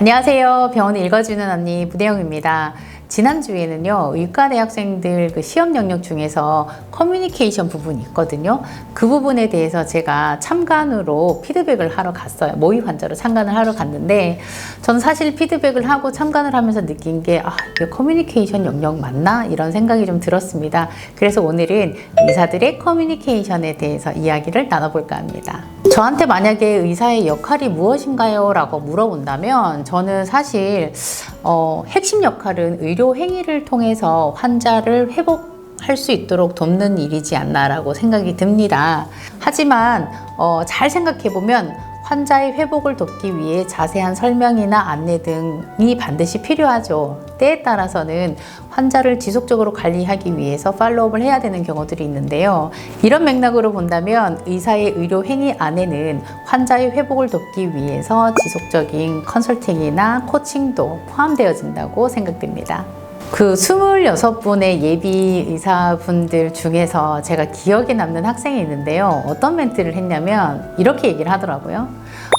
안녕하세요. 병원 읽어주는 언니 부대영입니다. 지난주에는요, 의과대 학생들 그 시험 영역 중에서 커뮤니케이션 부분이 있거든요. 그 부분에 대해서 제가 참관으로 피드백을 하러 갔어요. 모의 환자로 참관을 하러 갔는데, 저는 사실 피드백을 하고 참관을 하면서 느낀 게, 이게 커뮤니케이션 영역 맞나? 이런 생각이 좀 들었습니다. 그래서 오늘은 의사들의 커뮤니케이션에 대해서 이야기를 나눠볼까 합니다. 저한테 만약에 의사의 역할이 무엇인가요? 라고 물어본다면 저는 사실 핵심 역할은 의료 행위를 통해서 환자를 회복할 수 있도록 돕는 일이지 않나라고 생각이 듭니다. 하지만 잘 생각해보면 환자의 회복을 돕기 위해 자세한 설명이나 안내 등이 반드시 필요하죠. 때에 따라서는 환자를 지속적으로 관리하기 위해서 팔로우업을 해야 되는 경우들이 있는데요. 이런 맥락으로 본다면 의사의 의료 행위 안에는 환자의 회복을 돕기 위해서 지속적인 컨설팅이나 코칭도 포함되어진다고 생각됩니다. 그 26분의 예비 의사분들 중에서 제가 기억에 남는 학생이 있는데요. 어떤 멘트를 했냐면 이렇게 얘기를 하더라고요.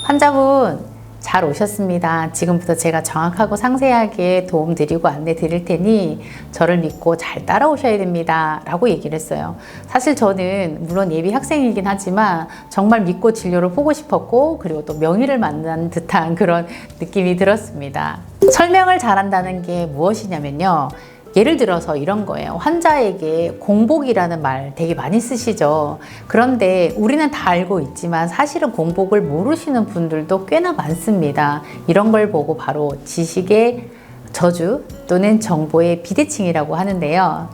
환자분 잘 오셨습니다. 지금부터 제가 정확하고 상세하게 도움드리고 안내 드릴 테니 저를 믿고 잘 따라오셔야 됩니다. 라고 얘기를 했어요. 사실 저는 물론 예비 학생이긴 하지만 정말 믿고 진료를 보고 싶었고 그리고 또 명의를 만난 듯한 그런 느낌이 들었습니다. 설명을 잘한다는 게 무엇이냐면요. 예를 들어서 이런 거예요. 환자에게 공복이라는 말 되게 많이 쓰시죠. 그런데 우리는 다 알고 있지만 사실은 공복을 모르시는 분들도 꽤나 많습니다. 이런 걸 보고 바로 지식의 저주 또는 정보의 비대칭이라고 하는데요.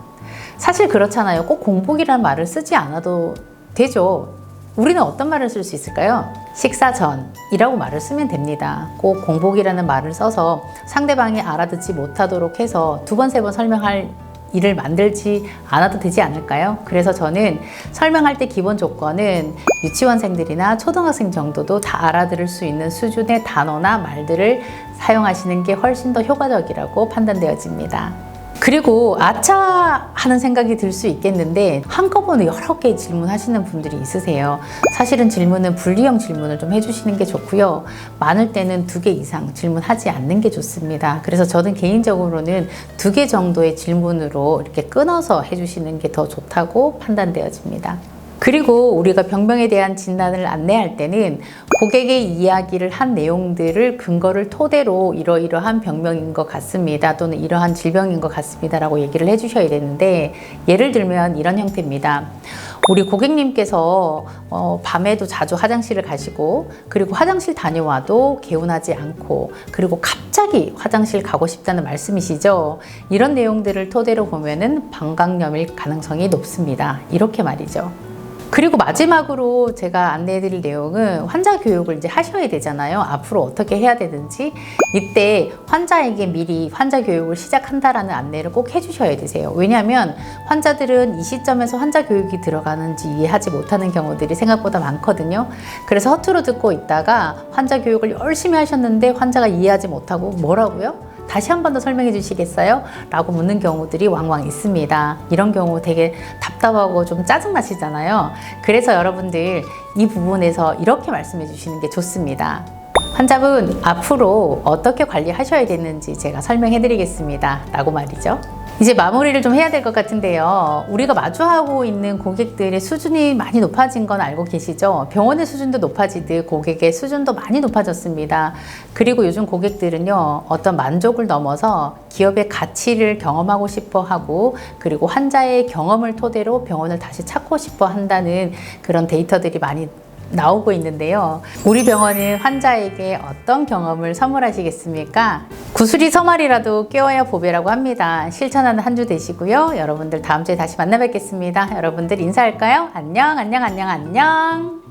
사실 그렇잖아요. 꼭 공복이라는 말을 쓰지 않아도 되죠. 우리는 어떤 말을 쓸 수 있을까요? 식사 전이라고 말을 쓰면 됩니다. 꼭 공복이라는 말을 써서 상대방이 알아듣지 못하도록 해서 2번, 3번 설명할 일을 만들지 않아도 되지 않을까요? 그래서 저는 설명할 때 기본 조건은 유치원생들이나 초등학생 정도도 다 알아들을 수 있는 수준의 단어나 말들을 사용하시는 게 훨씬 더 효과적이라고 판단되어집니다. 그리고 아차 하는 생각이 들 수 있겠는데 한꺼번에 여러 개 질문하시는 분들이 있으세요. 사실은 질문은 분리형 질문을 좀 해주시는 게 좋고요. 많을 때는 2개 이상 질문하지 않는 게 좋습니다. 그래서 저는 개인적으로는 2개 정도의 질문으로 이렇게 끊어서 해주시는 게 더 좋다고 판단되어집니다. 그리고 우리가 병명에 대한 진단을 안내할 때는 고객의 이야기를 한 내용들을 근거를 토대로 이러이러한 병명인 것 같습니다. 또는 이러한 질병인 것 같습니다. 라고 얘기를 해주셔야 되는데 예를 들면 이런 형태입니다. 우리 고객님께서 밤에도 자주 화장실을 가시고 그리고 화장실 다녀와도 개운하지 않고 그리고 갑자기 화장실 가고 싶다는 말씀이시죠. 이런 내용들을 토대로 보면은 방광염일 가능성이 높습니다. 이렇게 말이죠. 그리고 마지막으로 제가 안내해드릴 내용은 환자 교육을 이제 하셔야 되잖아요. 앞으로 어떻게 해야 되는지 이때 환자에게 미리 환자 교육을 시작한다라는 안내를 꼭 해주셔야 되세요. 왜냐하면 환자들은 이 시점에서 환자 교육이 들어가는지 이해하지 못하는 경우들이 생각보다 많거든요. 그래서 허투루 듣고 있다가 환자 교육을 열심히 하셨는데 환자가 이해하지 못하고 뭐라고요? 다시 한 번 더 설명해 주시겠어요? 라고 묻는 경우들이 왕왕 있습니다. 이런 경우 되게 답답하고 좀 짜증나시잖아요. 그래서 여러분들 이 부분에서 이렇게 말씀해 주시는 게 좋습니다. 환자분, 앞으로 어떻게 관리하셔야 되는지 제가 설명해 드리겠습니다. 라고 말이죠. 이제 마무리를 좀 해야 될 것 같은데요. 우리가 마주하고 있는 고객들의 수준이 많이 높아진 건 알고 계시죠? 병원의 수준도 높아지듯 고객의 수준도 많이 높아졌습니다. 그리고 요즘 고객들은요, 어떤 만족을 넘어서 기업의 가치를 경험하고 싶어 하고 그리고 환자의 경험을 토대로 병원을 다시 찾고 싶어 한다는 그런 데이터들이 많이 나오고 있는데요. 우리 병원은 환자에게 어떤 경험을 선물하시겠습니까? 구슬이 서말이라도 깨워야 보배라고 합니다. 실천하는 한 주 되시고요. 여러분들 다음 주에 다시 만나 뵙겠습니다. 여러분들 인사할까요? 안녕, 안녕, 안녕, 안녕.